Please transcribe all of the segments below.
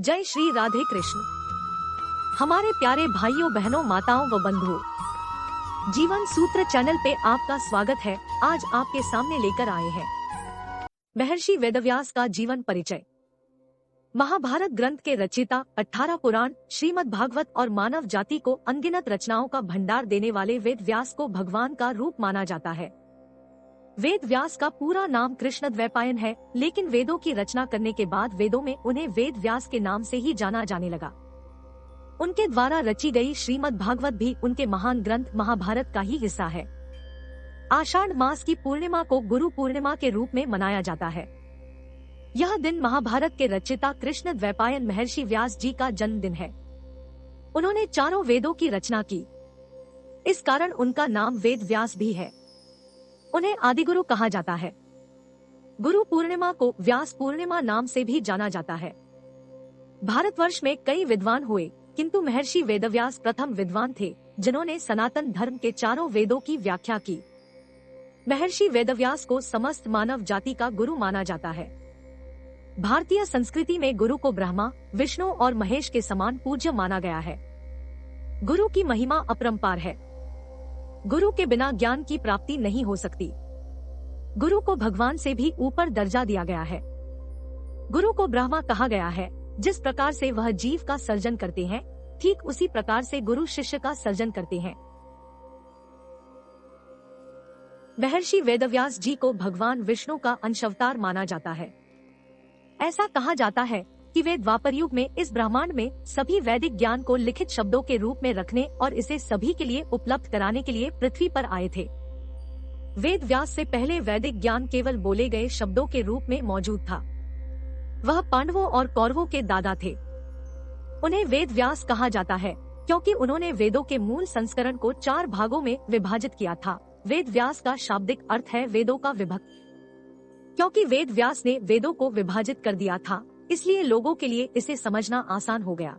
जय श्री राधे कृष्ण। हमारे प्यारे भाइयों बहनों माताओं व बंधुओं, जीवन सूत्र चैनल पे आपका स्वागत है। आज आपके सामने लेकर आए हैं महर्षि वेदव्यास का जीवन परिचय। महाभारत ग्रंथ के रचयिता, 18 पुराण, श्रीमद् भागवत और मानव जाति को अनगिनत रचनाओं का भंडार देने वाले वेद व्यास को भगवान का रूप माना जाता है। वेद व्यास का पूरा नाम कृष्णद्वैपायन है, लेकिन वेदों की रचना करने के बाद वेदों में उन्हें वेद व्यास के नाम से ही जाना जाने लगा। उनके द्वारा रची गई श्रीमद् भागवत भी उनके महान ग्रंथ महाभारत का ही हिस्सा है। आषाढ़ मास की पूर्णिमा को गुरु पूर्णिमा के रूप में मनाया जाता है। यह दिन महाभारत के रचयिता कृष्णद्वैपायन महर्षि व्यास जी का जन्मदिन है। उन्होंने चारों वेदों की रचना की, इस कारण उनका नाम वेद व्यास भी है। उन्हें आदिगुरु कहा जाता है। गुरु पूर्णिमा को व्यास पूर्णिमा नाम से भी जाना जाता है। भारतवर्ष में कई विद्वान हुए, किंतु महर्षि वेदव्यास प्रथम विद्वान थे जिन्होंने सनातन धर्म के चारों वेदों की व्याख्या की। महर्षि वेदव्यास को समस्त मानव जाति का गुरु माना जाता है। भारतीय संस्कृति में गुरु को ब्रह्मा, विष्णु और महेश के समान पूज्य माना गया है। गुरु की महिमा अपरंपार है। गुरु के बिना ज्ञान की प्राप्ति नहीं हो सकती। गुरु को भगवान से भी ऊपर दर्जा दिया गया है। गुरु को ब्रह्मा कहा गया है। जिस प्रकार से वह जीव का सर्जन करते हैं, ठीक उसी प्रकार से गुरु शिष्य का सर्जन करते हैं। महर्षि वेदव्यास जी को भगवान विष्णु का अंशावतार माना जाता है। ऐसा कहा जाता है कि वे द्वापर युग में इस ब्रह्मांड में सभी वैदिक ज्ञान को लिखित शब्दों के रूप में रखने और इसे सभी के लिए उपलब्ध कराने के लिए पृथ्वी पर आए थे। वेद व्यास से पहले वैदिक ज्ञान केवल बोले गए शब्दों के रूप में मौजूद था। वह पांडवों और कौरवों के दादा थे। उन्हें वेद व्यास कहा जाता है क्योंकि उन्होंने वेदों के मूल संस्करण को 4 भागों में विभाजित किया था। वेद व्यास का शाब्दिक अर्थ है वेदों का विभक्त। क्योंकि वेद व्यास ने वेदों को विभाजित कर दिया था, इसलिए लोगों के लिए इसे समझना आसान हो गया।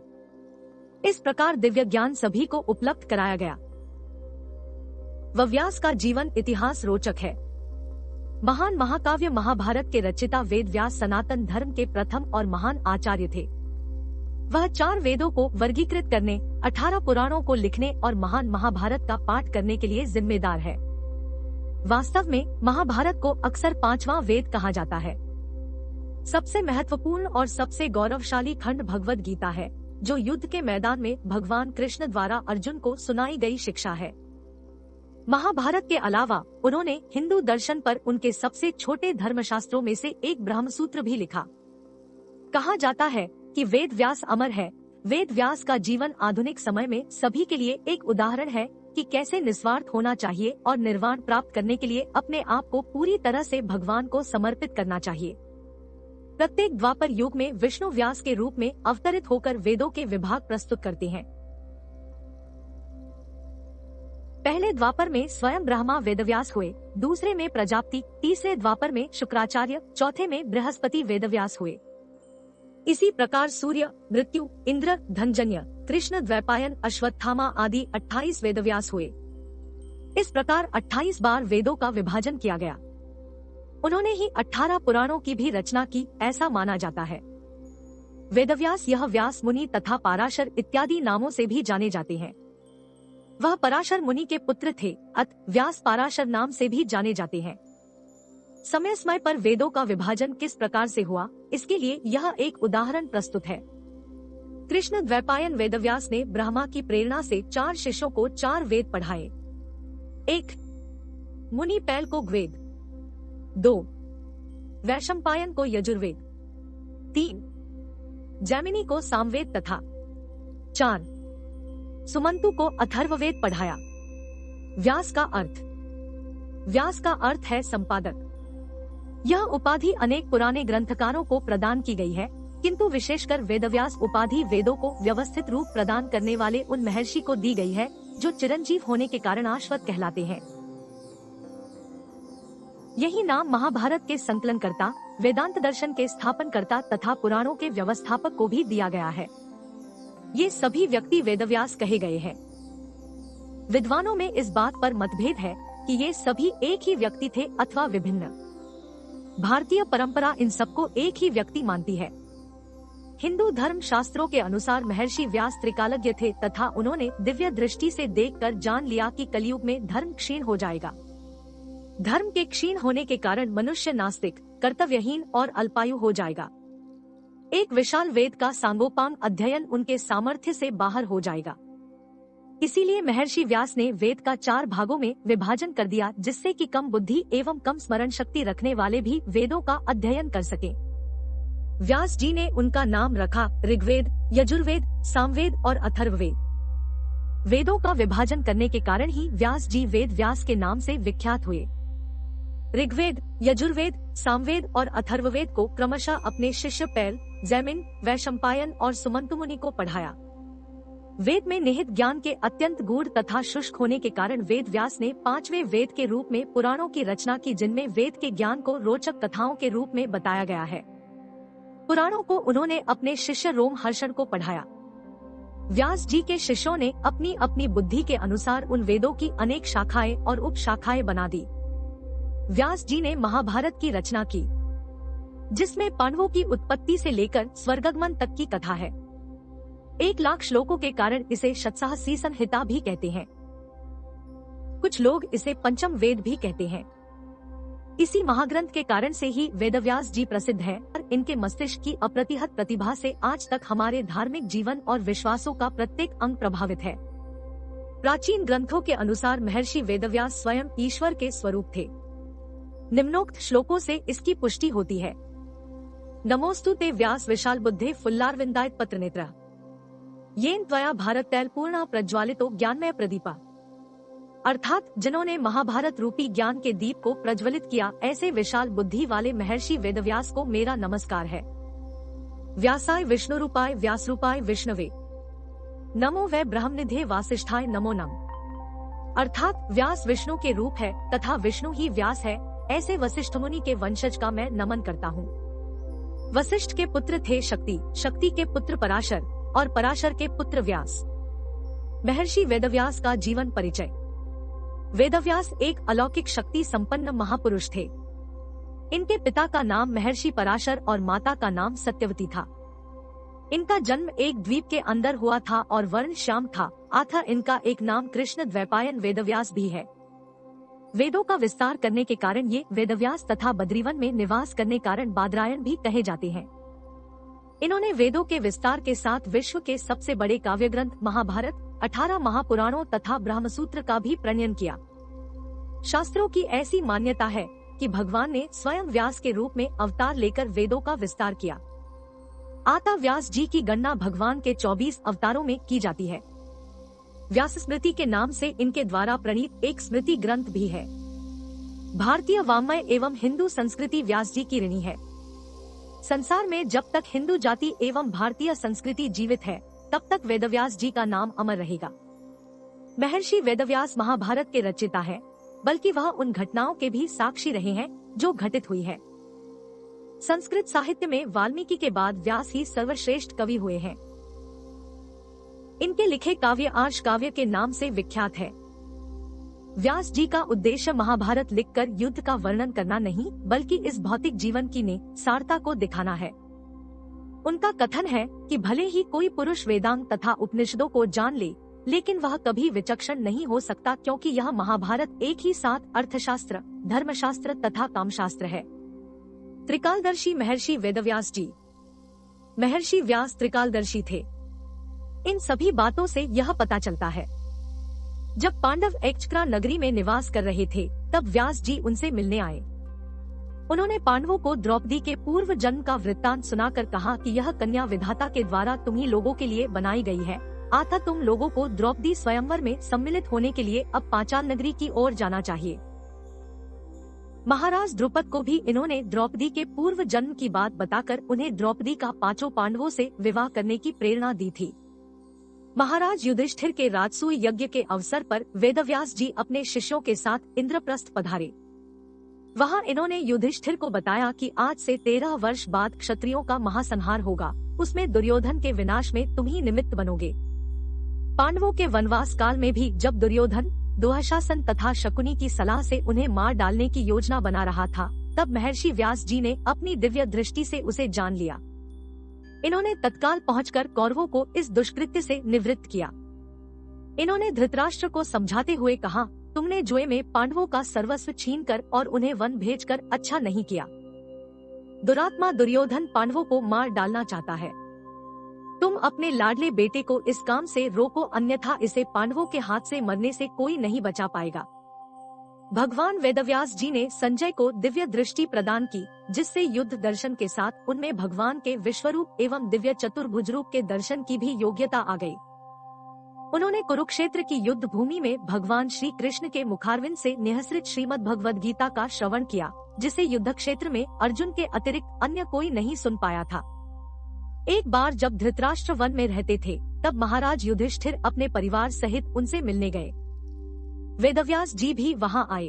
इस प्रकार दिव्य ज्ञान सभी को उपलब्ध कराया गया। व्यास का जीवन इतिहास रोचक है। महान महाकाव्य महाभारत के रचयिता वेद व्यास सनातन धर्म के प्रथम और महान आचार्य थे। वह 4 वेदों को वर्गीकृत करने, 18 पुराणों को लिखने और महान महाभारत का पाठ करने के लिए जिम्मेदार है। वास्तव में महाभारत को अक्सर 5वां वेद कहा जाता है। सबसे महत्वपूर्ण और सबसे गौरवशाली खंड भगवद गीता है, जो युद्ध के मैदान में भगवान कृष्ण द्वारा अर्जुन को सुनाई गई शिक्षा है। महाभारत के अलावा उन्होंने हिंदू दर्शन पर उनके सबसे छोटे धर्मशास्त्रों में से एक ब्रह्मसूत्र भी लिखा। कहा जाता है कि वेद व्यास अमर है। वेद व्यास का जीवन आधुनिक समय में सभी के लिए एक उदाहरण है कि कैसे निस्वार्थ होना चाहिए और निर्वाण प्राप्त करने के लिए अपने आप को पूरी तरह से भगवान को समर्पित करना चाहिए। प्रत्येक द्वापर युग में विष्णु व्यास के रूप में अवतरित होकर वेदों के विभाग प्रस्तुत करते हैं। पहले द्वापर में स्वयं ब्रह्मा वेदव्यास हुए, दूसरे में प्रजापति, तीसरे द्वापर में शुक्राचार्य, चौथे में बृहस्पति वेदव्यास हुए। इसी प्रकार सूर्य, मृत्यु, इंद्र, धनजन्य, कृष्ण द्वैपायन, अश्वत्थामा आदि 28 वेदव्यास हुए। इस प्रकार 28 बार वेदों का विभाजन किया गया। उन्होंने ही 18 पुराणों की भी रचना की, ऐसा माना जाता है। वेदव्यास यह व्यास मुनि तथा पाराशर इत्यादि नामों से भी जाने जाते हैं। वह पराशर मुनि के पुत्र थे, अत व्यास पाराशर नाम से भी जाने जाते हैं। समय समय पर वेदों का विभाजन किस प्रकार से हुआ, इसके लिए यह एक उदाहरण प्रस्तुत है। कृष्ण द्वैपायन वेदव्यास ने ब्रह्मा की प्रेरणा से 4 शिष्यों को 4 वेद पढ़ाए। 1. मुनि पैल को ऋग्वेद, 2. वैशंपायन को यजुर्वेद, 3. जैमिनी को सामवेद तथा 4. सुमंतु को अथर्ववेद पढ़ाया। व्यास का अर्थ। व्यास का अर्थ है संपादक। यह उपाधि अनेक पुराने ग्रंथकारों को प्रदान की गई है, किंतु विशेषकर वेदव्यास उपाधि वेदों को व्यवस्थित रूप प्रदान करने वाले उन महर्षि को दी गई है जो चिरंजीव होने के कारण शाश्वत कहलाते हैं। यही नाम महाभारत के संकलनकर्ता, वेदांत दर्शन के स्थापनकर्ता तथा पुराणों के व्यवस्थापक को भी दिया गया है। ये सभी व्यक्ति वेदव्यास कहे गए हैं। विद्वानों में इस बात पर मतभेद है कि ये सभी एक ही व्यक्ति थे अथवा विभिन्न। भारतीय परंपरा इन सबको एक ही व्यक्ति मानती है। हिंदू धर्म शास्त्रों के अनुसार महर्षि व्यास त्रिकालज्ञ थे तथा उन्होंने दिव्य दृष्टि से देखकर जान लिया कि कलयुग में धर्म क्षीण हो जाएगा। धर्म के क्षीण होने के कारण मनुष्य नास्तिक, कर्तव्यहीन और अल्पायु हो जाएगा। एक विशाल वेद का सांगोपांग अध्ययन उनके सामर्थ्य से बाहर हो जाएगा। इसीलिए महर्षि व्यास ने वेद का 4 भागों में विभाजन कर दिया, जिससे कि कम बुद्धि एवं कम स्मरण शक्ति रखने वाले भी वेदों का अध्ययन कर सकें। व्यास जी ने उनका नाम रखा ऋग्वेद, यजुर्वेद, सामवेद और अथर्ववेद। वेदों का विभाजन करने के कारण ही व्यास जी वेद व्यास के नाम से विख्यात हुए। ऋग्वेद, यजुर्वेद, सामवेद और अथर्ववेद को क्रमशः अपने शिष्य पैल, जैमिन, वैशंपायन और सुमंतु मुनि को पढ़ाया। वेद में निहित ज्ञान के अत्यंत गूढ़ तथा शुष्क होने के कारण वेद व्यास ने 5वें वेद के रूप में पुराणों की रचना की, जिनमें वेद के ज्ञान को रोचक कथाओं के रूप में बताया गया है। पुराणों को उन्होंने अपने शिष्य रोमहर्षण को पढ़ाया। व्यास जी के शिष्यों ने अपनी अपनी बुद्धि के अनुसार उन वेदों की अनेक शाखाएं और उप शाखाएं बना दी। व्यास जी ने महाभारत की रचना की, जिसमें पांडवों की उत्पत्ति से लेकर स्वर्गगमन तक की कथा है। 1,00,000 श्लोकों के कारण इसे शतसाहसी संहिता भी कहते हैं। कुछ लोग इसे पंचम वेद भी कहते हैं। इसी महाग्रंथ के कारण से ही वेदव्यास जी प्रसिद्ध हैं और इनके मस्तिष्क की अप्रतिहत प्रतिभा से आज तक हमारे धार्मिक जीवन और विश्वासों का प्रत्येक अंग प्रभावित है। प्राचीन ग्रंथों के अनुसार महर्षि वेदव्यास स्वयं ईश्वर के स्वरूप थे। निम्नोक्त श्लोकों से इसकी पुष्टि होती है। नमोस्तु ते व्यास विशाल बुद्धे फुल्लारविंदायत पत्रनेत्र येन त्वया भारत तैल पूर्णा प्रज्वालितो ज्ञानमय प्रदीपा। अर्थात जिन्होंने महाभारत रूपी ज्ञान के दीप को प्रज्वलित किया, ऐसे विशाल बुद्धि वाले महर्षि वेदव्यास को मेरा नमस्कार है। व्यासाय विष्णु रूपाय व्यास रूपाय विष्णवे नमो वै ब्रह्मनिधे वासिष्ठाय नमो नम। अर्थात व्यास विष्णु के रूप है तथा विष्णु ही व्यास है। ऐसे वशिष्ठ मुनि के वंशज का मैं नमन करता हूँ। वशिष्ठ के पुत्र थे शक्ति, शक्ति के पुत्र पराशर और पराशर के पुत्र व्यास। महर्षि वेदव्यास का जीवन परिचय। वेदव्यास एक अलौकिक शक्ति संपन्न महापुरुष थे। इनके पिता का नाम महर्षि पराशर और माता का नाम सत्यवती था। इनका जन्म एक द्वीप के अंदर हुआ था और वर्ण श्याम था, अतः इनका एक नाम कृष्ण द्वैपायन वेदव्यास भी है। वेदों का विस्तार करने के कारण ये वेदव्यास तथा बद्रीवन में निवास करने कारण बादरायण भी कहे जाते हैं। इन्होंने वेदों के विस्तार के साथ विश्व के सबसे बड़े काव्य ग्रंथ महाभारत, 18 महापुराणों तथा ब्रह्मसूत्र का भी प्रणयन किया। शास्त्रों की ऐसी मान्यता है कि भगवान ने स्वयं व्यास के रूप में अवतार लेकर वेदों का विस्तार किया। आता व्यास जी की गणना भगवान के 24 अवतारों में की जाती है। व्यास स्मृति के नाम से इनके द्वारा प्रणीत एक स्मृति ग्रंथ भी है। भारतीय वाङ्मय एवं हिंदू संस्कृति व्यास जी की ऋणी है। संसार में जब तक हिंदू जाति एवं भारतीय संस्कृति जीवित है, तब तक वेदव्यास जी का नाम अमर रहेगा। महर्षि वेदव्यास महाभारत के रचयिता है, बल्कि वह उन घटनाओं के भी साक्षी रहे हैं जो घटित हुई है। संस्कृत साहित्य में वाल्मीकि के बाद व्यास ही सर्वश्रेष्ठ कवि हुए हैं। इनके लिखे काव्य आर्ष काव्य के नाम से विख्यात है। व्यास जी का उद्देश्य महाभारत लिखकर युद्ध का वर्णन करना नहीं, बल्कि इस भौतिक जीवन की सारता को दिखाना है। उनका कथन है कि भले ही कोई पुरुष वेदांग तथा उपनिषदों को जान ले, लेकिन वह कभी विचक्षण नहीं हो सकता, क्योंकि यह महाभारत एक ही साथ अर्थशास्त्र, धर्मशास्त्र तथा कामशास्त्र है। त्रिकालदर्शी महर्षि वेदव्यास जी। महर्षि व्यास त्रिकालदर्शी थे। इन सभी बातों से यह पता चलता है। जब पांडव एक्चक्रा नगरी में निवास कर रहे थे, तब व्यास जी उनसे मिलने आए। उन्होंने पांडवों को द्रौपदी के पूर्व जन्म का वृत्तांत सुनाकर कहा कि यह कन्या विधाता के द्वारा तुम्ही लोगों के लिए बनाई गई है, अतः तुम लोगों को द्रौपदी स्वयंवर में सम्मिलित होने के लिए अब पांचाल नगरी की ओर जाना चाहिए। महाराज द्रुपद को भी इन्होंने द्रौपदी के पूर्व जन्म की बात बताकर उन्हें द्रौपदी का 5 पांडवों से विवाह करने की प्रेरणा दी थी। महाराज युधिष्ठिर के राजसूय यज्ञ के अवसर पर वेदव्यास जी अपने शिष्यों के साथ इंद्रप्रस्थ पधारे। वहां इन्होंने युधिष्ठिर को बताया कि आज से 13 वर्ष बाद क्षत्रियों का महासंहार होगा, उसमें दुर्योधन के विनाश में तुम ही निमित्त बनोगे। पांडवों के वनवास काल में भी जब दुर्योधन दुःशासन तथा शकुनी की सलाह से उन्हें मार डालने की योजना बना रहा था, तब महर्षि व्यास जी ने अपनी दिव्य दृष्टि से उसे जान लिया। इन्होंने तत्काल पहुंचकर कौरवों को इस दुष्कृत्य से निवृत्त किया। इन्होंने धृतराष्ट्र को समझाते हुए कहा, तुमने जुए में पांडवों का सर्वस्व छीनकर और उन्हें वन भेजकर अच्छा नहीं किया। दुरात्मा दुर्योधन पांडवों को मार डालना चाहता है। तुम अपने लाडले बेटे को इस काम से रोको, अन्यथा इसे पांडवों के हाथ से मरने से कोई नहीं बचा पाएगा। भगवान वेदव्यास जी ने संजय को दिव्य दृष्टि प्रदान की, जिससे युद्ध दर्शन के साथ उनमें भगवान के विश्वरूप एवं दिव्य चतुर्भुज रूप के दर्शन की भी योग्यता आ गई। उन्होंने कुरुक्षेत्र की युद्ध भूमि में भगवान श्री कृष्ण के मुखारविंद से निःसृत श्रीमद् भगवद गीता का श्रवण किया, जिसे युद्ध क्षेत्र में अर्जुन के अतिरिक्त अन्य कोई नहीं सुन पाया था। एक बार जब धृतराष्ट्र वन में रहते थे, तब महाराज युधिष्ठिर अपने परिवार सहित उनसे मिलने गए। वेदव्यास जी भी वहां आए।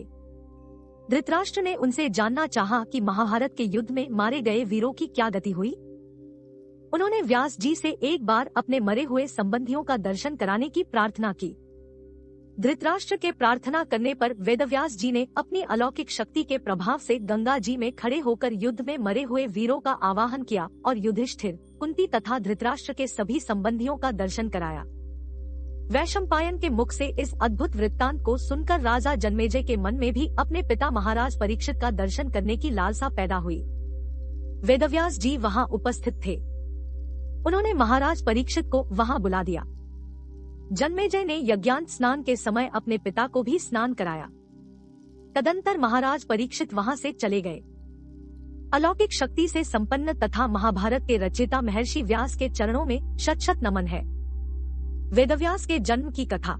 धृतराष्ट्र ने उनसे जानना चाहा कि महाभारत के युद्ध में मारे गए वीरों की क्या गति हुई। उन्होंने व्यास जी से एक बार अपने मरे हुए संबंधियों का दर्शन कराने की प्रार्थना की। धृतराष्ट्र के प्रार्थना करने पर वेदव्यास जी ने अपनी अलौकिक शक्ति के प्रभाव से गंगा जी में खड़े होकर युद्ध में मरे हुए वीरों का आवाहन किया और युधिष्ठिर, कुंती तथा धृतराष्ट्र के सभी संबंधियों का दर्शन कराया। वैशंपायन के मुख से इस अद्भुत वृत्तांत को सुनकर राजा जन्मेजय के मन में भी अपने पिता महाराज परीक्षित का दर्शन करने की लालसा पैदा हुई। वेदव्यास जी वहां उपस्थित थे। उन्होंने महाराज परीक्षित को वहां बुला दिया। जन्मेजय ने यज्ञांत स्नान के समय अपने पिता को भी स्नान कराया। तदंतर महाराज परीक्षित वहां से चले गए। अलौकिक शक्ति से संपन्न तथा महाभारत के रचयिता महर्षि व्यास के चरणों में शत शत नमन है। वेदव्यास के जन्म की कथा।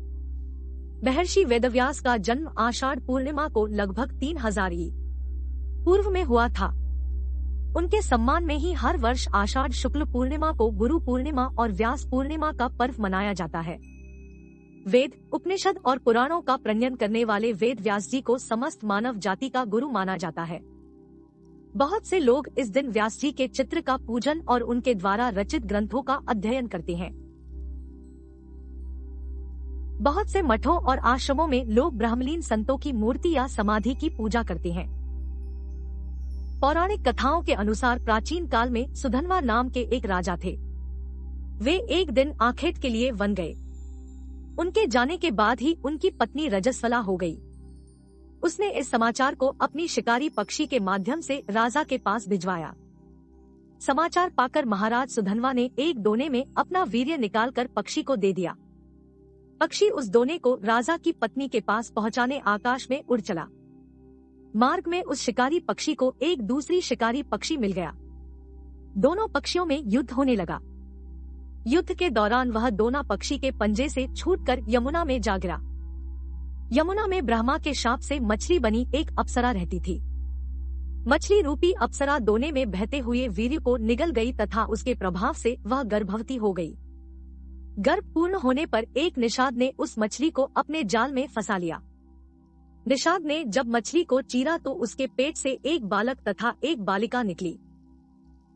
महर्षि वेदव्यास का जन्म आषाढ़ पूर्णिमा को लगभग 3000 ई पूर्व में हुआ था। उनके सम्मान में ही हर वर्ष आषाढ़ शुक्ल पूर्णिमा को गुरु पूर्णिमा और व्यास पूर्णिमा का पर्व मनाया जाता है। वेद, उपनिषद और पुराणों का प्रणयन करने वाले वेद व्यास जी को समस्त मानव जाति का गुरु माना जाता है। बहुत से लोग इस दिन व्यास जी के चित्र का पूजन और उनके द्वारा रचित ग्रंथों का अध्ययन करते हैं। बहुत से मठों और आश्रमों में लोग ब्रह्मलीन संतों की मूर्ति या समाधि की पूजा करते हैं। पौराणिक कथाओं के अनुसार प्राचीन काल में सुधन्वा नाम के एक राजा थे। वे एक दिन आखेट के लिए वन गए। उनके जाने के बाद ही उनकी पत्नी रजस्वला हो गई। उसने इस समाचार को अपनी शिकारी पक्षी के माध्यम से राजा के पास भिजवाया। समाचार पाकर महाराज सुधन्वा ने एक दोने में अपना वीर्य निकालकर पक्षी को दे दिया। पक्षी उस दोने को राजा की पत्नी के पास पहुंचाने आकाश में उड़ चला। मार्ग में उस शिकारी पक्षी को एक दूसरी शिकारी पक्षी मिल गया। दोनों पक्षियों में युद्ध होने लगा। युद्ध के दौरान वह दोना पक्षी के पंजे से छूटकर यमुना में जा गिरा। यमुना में ब्रह्मा के शाप से मछली बनी एक अप्सरा रहती थी। मछली रूपी अप्सरा दोने में बहते हुए वीर्य को निगल गई तथा उसके प्रभाव से वह गर्भवती हो गई। गर्भ पूर्ण होने पर एक निषाद ने उस मछली को अपने जाल में फंसा लिया। निषाद ने जब मछली को चीरा तो उसके पेट से एक बालक तथा एक बालिका निकली।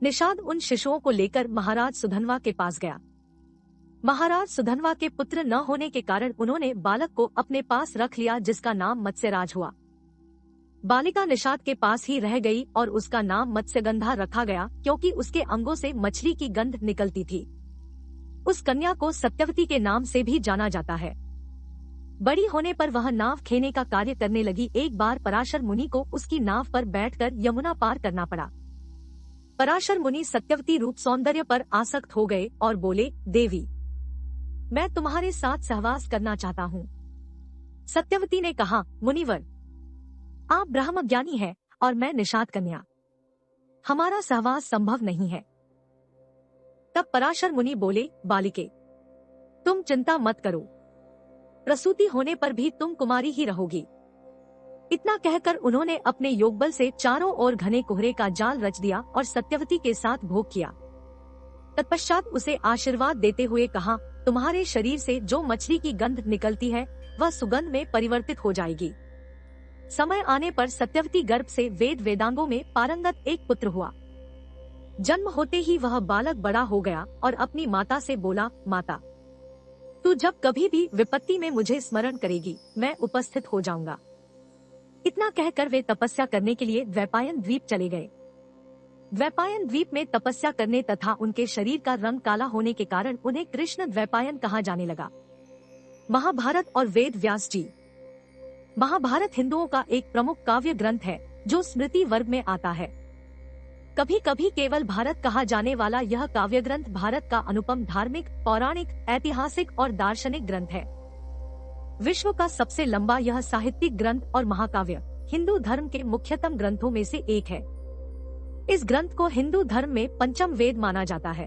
निषाद उन शिशुओं को लेकर महाराज सुधन्वा के पास गया। महाराज सुधन्वा के पुत्र न होने के कारण उन्होंने बालक को अपने पास रख लिया, जिसका नाम मत्स्यराज हुआ। बालिका निषाद के पास ही रह गई और उसका नाम मत्स्यगंधा रखा गया, क्योंकि उसके अंगों से मछली की गंध निकलती थी। उस कन्या को सत्यवती के नाम से भी जाना जाता है। बड़ी होने पर वह नाव खेने का कार्य करने लगी। एक बार पराशर मुनि को उसकी नाव पर बैठकर यमुना पार करना पड़ा। पराशर मुनि सत्यवती रूप सौंदर्य पर आसक्त हो गए और बोले, देवी, मैं तुम्हारे साथ सहवास करना चाहता हूँ। सत्यवती ने कहा, मुनिवर, आप ब्रह्म ज्ञानी हैं और मैं निषाद कन्या, हमारा सहवास संभव नहीं है। तब पराशर मुनि बोले, बालिके, तुम चिंता मत करो, प्रसूति होने पर भी तुम कुमारी ही रहोगी। इतना कहकर उन्होंने अपने योगबल से चारों ओर घने कोहरे का जाल रच दिया और सत्यवती के साथ भोग किया। तत्पश्चात उसे आशीर्वाद देते हुए कहा, तुम्हारे शरीर से जो मछली की गंध निकलती है वह सुगंध में परिवर्तित हो जाएगी। समय आने पर सत्यवती गर्भ से वेद वेदांगों में पारंगत एक पुत्र हुआ। जन्म होते ही वह बालक बड़ा हो गया और अपनी माता से बोला, माता, तू जब कभी भी विपत्ति में मुझे स्मरण करेगी, मैं उपस्थित हो जाऊंगा। इतना कहकर वे तपस्या करने के लिए द्वैपायन द्वीप चले गए। द्वैपायन द्वीप में तपस्या करने तथा उनके शरीर का रंग काला होने के कारण उन्हें कृष्ण द्वैपायन कहा जाने लगा। महाभारत और वेद व्यास जी। महाभारत हिंदुओं का एक प्रमुख काव्य ग्रंथ है जो स्मृति वर्ग में आता है। कभी कभी केवल भारत कहा जाने वाला यह काव्य ग्रंथ भारत का अनुपम धार्मिक, पौराणिक, ऐतिहासिक और दार्शनिक ग्रंथ है। विश्व का सबसे लंबा यह साहित्यिक ग्रंथ और महाकाव्य हिंदू धर्म के मुख्यतम ग्रंथों में से एक है। इस ग्रंथ को हिंदू धर्म में पंचम वेद माना जाता है।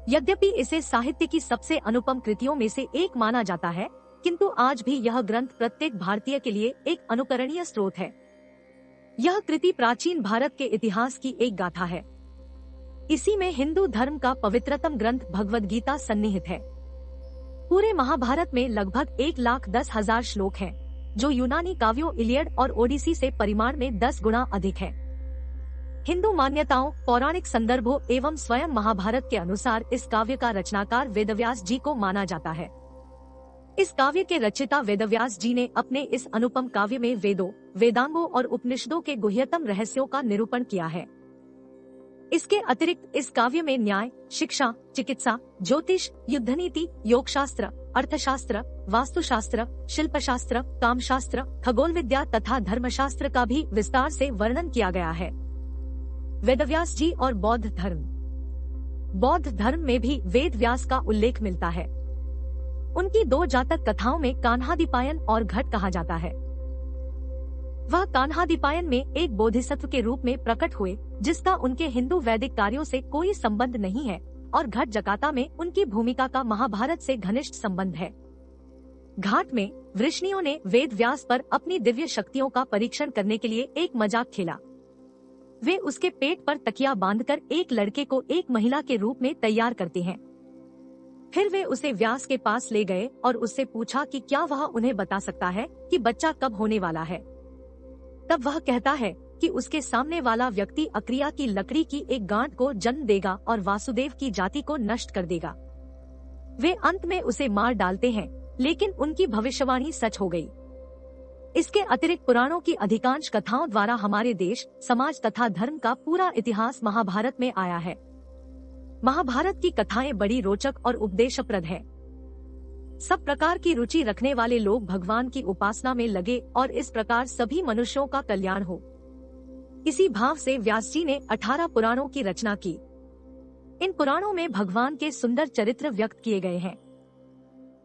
यद्यपि इसे साहित्य की सबसे अनुपम कृतियों में से एक माना जाता है, किंतु आज भी यह ग्रंथ प्रत्येक भारतीय के लिए एक अनुकरणीय स्रोत है। यह कृति प्राचीन भारत के इतिहास की एक गाथा है। इसी में हिंदू धर्म का पवित्रतम ग्रंथ भगवद गीता सन्निहित है। पूरे महाभारत में लगभग 1,10,000 श्लोक हैं, जो यूनानी काव्यों इलियड और ओडिसी से परिमाण में 10 गुना अधिक है। हिंदू मान्यताओं, पौराणिक संदर्भों एवं स्वयं महाभारत के अनुसार इस काव्य का रचनाकार वेदव्यास जी को माना जाता है। इस काव्य के रचयिता वेदव्यास जी ने अपने इस अनुपम काव्य में वेदों, वेदांगों और उपनिषदों के गुह्यतम रहस्यों का निरूपण किया है। इसके अतिरिक्त इस काव्य में न्याय, शिक्षा, चिकित्सा, ज्योतिष, युद्धनीति, योगशास्त्र, अर्थशास्त्र, वास्तुशास्त्र, शिल्पशास्त्र, कामशास्त्र, खगोल विद्या तथा धर्मशास्त्र का भी विस्तार से वर्णन किया गया है। वेदव्यास जी और बौद्ध धर्म में भी वेद व्यास का उल्लेख मिलता है। उनकी 2 जातक कथाओं में कान्हादिपायन और घट कहा जाता है। वह कान्हादिपायन में एक बोधिसत्व के रूप में प्रकट हुए, जिसका उनके हिंदू वैदिक कार्यों से कोई संबंध नहीं है, और घट जकाता में उनकी भूमिका का महाभारत से घनिष्ठ संबंध है। घाट में वृष्णियों ने वेद व्यास पर अपनी दिव्य शक्तियों का परीक्षण करने के लिए एक मजाक खेला। वे उसके पेट पर तकिया बांधकर एक लड़के को एक महिला के रूप में तैयार करते हैं। फिर वे उसे व्यास के पास ले गए और उससे पूछा कि क्या वह उन्हें बता सकता है कि बच्चा कब होने वाला है। तब वह कहता है कि उसके सामने वाला व्यक्ति अक्रिया की लकड़ी की एक गांठ को जन्म देगा और वासुदेव की जाति को नष्ट कर देगा। वे अंत में उसे मार डालते हैं, लेकिन उनकी भविष्यवाणी सच हो गई। इसके अतिरिक्त पुराणों की अधिकांश कथाओं द्वारा हमारे देश, समाज तथा धर्म का पूरा इतिहास महाभारत में आया है। महाभारत की कथाएं बड़ी रोचक और उपदेशप्रद है। सब प्रकार की रुचि रखने वाले लोग भगवान की उपासना में लगे और इस प्रकार सभी मनुष्यों का कल्याण हो। इसी भाव से व्यास जी ने 18 पुराणों की रचना की। इन पुराणों में भगवान के सुंदर चरित्र व्यक्त किए गए हैं।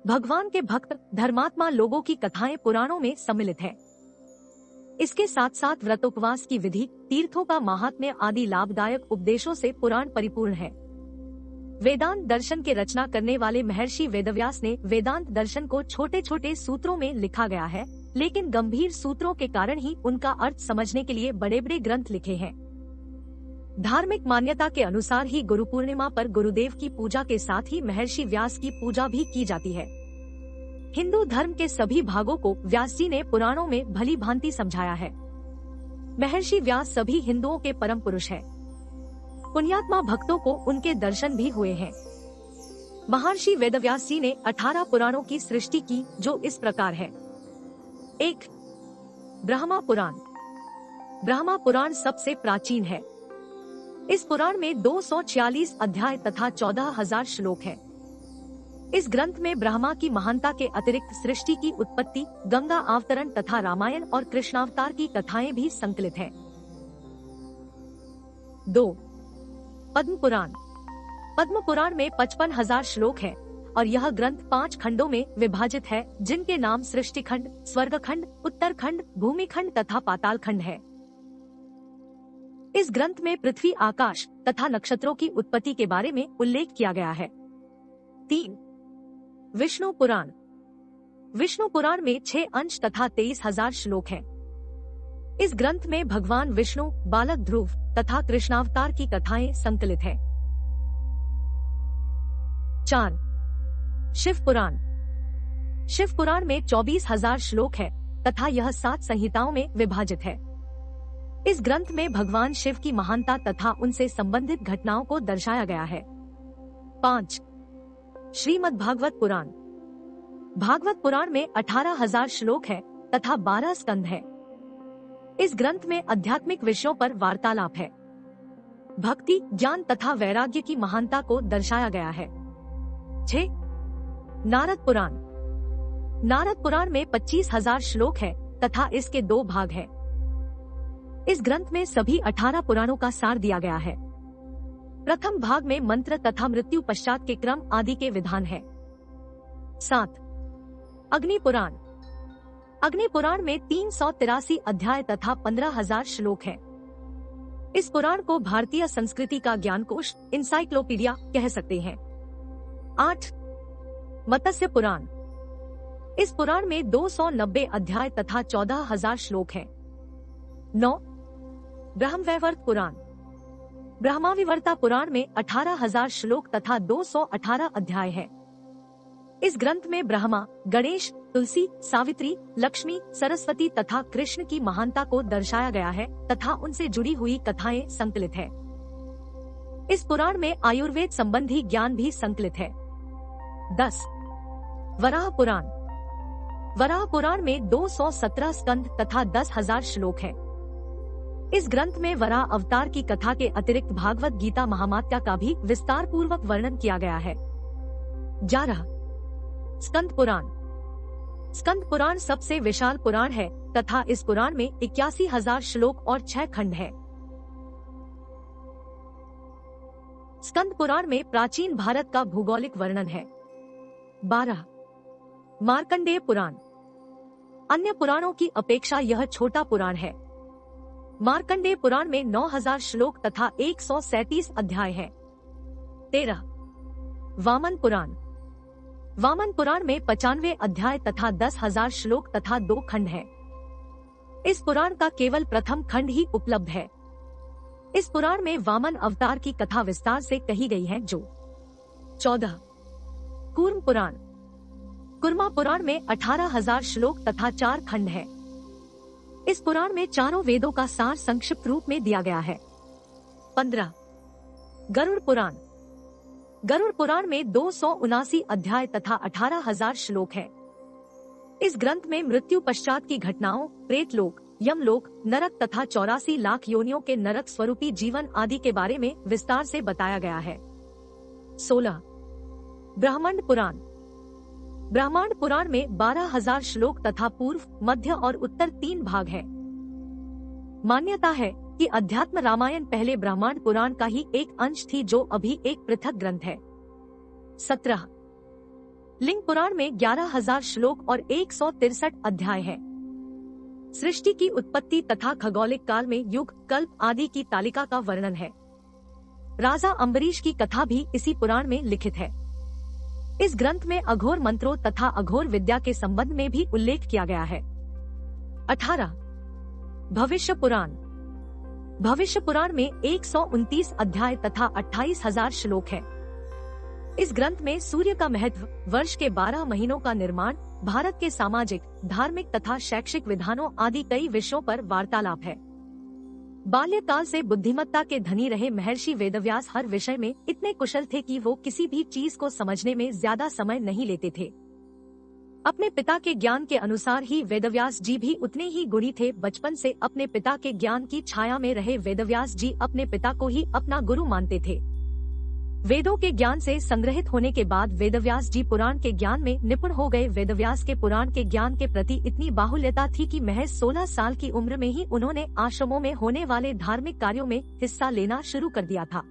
भगवान के भक्त धर्मात्मा लोगों की कथाएं पुराणों में सम्मिलित है। इसके साथ साथ व्रत उपवास की विधि, तीर्थों का महात्म्य आदि लाभदायक उपदेशों से पुराण परिपूर्ण है। वेदांत दर्शन के रचना करने वाले महर्षि वेदव्यास ने वेदांत दर्शन को छोटे छोटे सूत्रों में लिखा गया है, लेकिन गंभीर सूत्रों के कारण ही उनका अर्थ समझने के लिए बड़े बड़े ग्रंथ लिखे हैं। धार्मिक मान्यता के अनुसार ही गुरु पूर्णिमा पर गुरुदेव की पूजा के साथ ही महर्षि व्यास की पूजा भी की जाती है। हिंदू धर्म के सभी भागों को व्यास जी ने पुराणों में भली भांति समझाया है। महर्षि व्यास सभी हिंदुओं के परम पुरुष हैं। पुण्यात्मा भक्तों को उनके दर्शन भी हुए हैं। महर्षि वेदव्यास जी ने 18 पुराणों की सृष्टि की, जो इस प्रकार है। 1. ब्रह्मा पुराण। ब्रह्मा पुराण सबसे प्राचीन है। इस पुराण में 246 अध्याय तथा 14,000 श्लोक हैं। इस ग्रंथ में ब्रह्मा की महानता के अतिरिक्त सृष्टि की उत्पत्ति, गंगा अवतरण तथा रामायण और कृष्णावतार की कथाएं भी संकलित हैं। 2. पद्म पुराण। पद्म पुराण में 55,000 श्लोक हैं और यह ग्रंथ 5 खंडों में विभाजित है, जिनके नाम सृष्टि खंड, स्वर्ग खंड, उत्तर खंड, भूमि खंड तथा पाताल खंड है। इस ग्रंथ में पृथ्वी, आकाश तथा नक्षत्रों की उत्पत्ति के बारे में उल्लेख किया गया है। 3. विष्णु पुराण। विष्णु पुराण में 6 अंश तथा 23,000 श्लोक हैं। इस ग्रंथ में भगवान विष्णु, बालक ध्रुव तथा कृष्णावतार की कथाएं संकलित हैं। 4. शिव पुराण। शिव पुराण में 24,000 श्लोक है तथा यह 7 संहिताओं में विभाजित है। इस ग्रंथ में भगवान शिव की महानता तथा उनसे संबंधित घटनाओं को दर्शाया गया है। 5. श्रीमद् भागवत पुराण। भागवत पुराण में 18,000 श्लोक है तथा 12 स्कंद है। इस ग्रंथ में आध्यात्मिक विषयों पर वार्तालाप है। भक्ति, ज्ञान तथा वैराग्य की महानता को दर्शाया गया है। 6. नारद पुराण। नारद पुराण में 25,000 श्लोक है तथा इसके 2 भाग हैं। इस ग्रंथ में सभी 18 पुराणों का सार दिया गया है। प्रथम भाग में मंत्र तथा मृत्यु पश्चात के क्रम आदि के विधान है। 7. अग्नि पुराण। अग्नि पुराण में 383 अध्याय तथा 15,000 श्लोक हैं। इस पुराण को भारतीय संस्कृति का ज्ञानकोश, इंसाइक्लोपीडिया कह सकते हैं। 8. मत्स्य पुराण। इस पुराण में 290 अध्याय तथा 14,000 श्लोक हैं। 9. ब्रह्मवैवर्त पुराण। ब्रह्माविवर्ता पुराण में 18,000 श्लोक तथा 218 अध्याय हैं। इस ग्रंथ में ब्रह्मा, गणेश, तुलसी, सावित्री, लक्ष्मी, सरस्वती तथा कृष्ण की महानता को दर्शाया गया है तथा उनसे जुड़ी हुई कथाएं संकलित है। इस पुराण में आयुर्वेद संबंधी ज्ञान भी संकलित है। 10. वराह पुराण। वराह पुराण में 217 स्कंध तथा 10,000 श्लोक हैं। इस ग्रंथ में वराह अवतार की कथा के अतिरिक्त भागवत गीता महामात्या का भी विस्तार पूर्वक वर्णन किया गया है। 11. स्कंद पुराण। स्कंद पुराण सबसे विशाल पुराण है तथा इस पुराण में 81,000 श्लोक और 6 खंड हैं। स्कंद पुराण में प्राचीन भारत का भूगोलिक वर्णन है। 12. मार्कंडेय पुराण। अन्य पुराणों की अपेक्षा यह छोटा पुराण है। मार्कंडेय पुराण में 9,000 श्लोक तथा 137 अध्याय हैं। 13. वामन पुराण। वामन पुराण में 95 अध्याय तथा 10,000 श्लोक तथा 2 खंड हैं। इस पुराण का केवल प्रथम खंड ही उपलब्ध है। इस पुराण में वामन अवतार की कथा विस्तार से कही गई है। जो 14. कूर्म पुराण। कुर्मा पुराण में 18,000 श्लोक तथा 4 खंड हैं। इस पुराण में चारों वेदों का सार संक्षिप्त रूप में दिया गया है। 15. गरुड़ पुराण। गरुड़ पुराण में 279 अध्याय तथा 18,000 श्लोक हैं। इस ग्रंथ में मृत्यु पश्चात की घटनाओं, प्रेतलोक, यमलोक, नरक तथा 84 लाख योनियों के नरक स्वरूपी जीवन आदि के बारे में विस्तार से बताया गया है। 16. ब्रह्मांड पुराण। ब्रह्मांड पुराण में 12,000 श्लोक तथा पूर्व, मध्य और उत्तर 3 भाग हैं। मान्यता है कि अध्यात्म रामायण पहले ब्रह्मांड पुराण का ही एक अंश थी जो अभी एक पृथक ग्रंथ है। 17. लिंग पुराण में 11,000 श्लोक और 163 अध्याय हैं। सृष्टि की उत्पत्ति तथा खगोलिक काल में युग, कल्प आदि की तालिका का वर्णन है। राजा अम्बरीश की कथा भी इसी पुराण में लिखित है। इस ग्रंथ में अघोर मंत्रों तथा अघोर विद्या के संबंध में भी उल्लेख किया गया है। 18. भविष्य पुराण। भविष्य पुराण में 129 अध्याय तथा 28,000 श्लोक हैं। इस ग्रंथ में सूर्य का महत्व, वर्ष के 12 महीनों का निर्माण, भारत के सामाजिक, धार्मिक तथा शैक्षिक विधानों आदि कई विषयों पर वार्तालाप है। बाल्यकाल से बुद्धिमत्ता के धनी रहे महर्षि वेदव्यास हर विषय में इतने कुशल थे कि वो किसी भी चीज को समझने में ज्यादा समय नहीं लेते थे। अपने पिता के ज्ञान के अनुसार ही वेदव्यास जी भी उतने ही गुणी थे। बचपन से अपने पिता के ज्ञान की छाया में रहे वेदव्यास जी अपने पिता को ही अपना गुरु मानते थे। वेदों के ज्ञान से संग्रहित होने के बाद वेदव्यास जी पुराण के ज्ञान में निपुण हो गए। वेदव्यास के पुराण के ज्ञान के प्रति इतनी बाहुल्यता थी कि महज 16 साल की उम्र में ही उन्होंने आश्रमों में होने वाले धार्मिक कार्यों में हिस्सा लेना शुरू कर दिया था।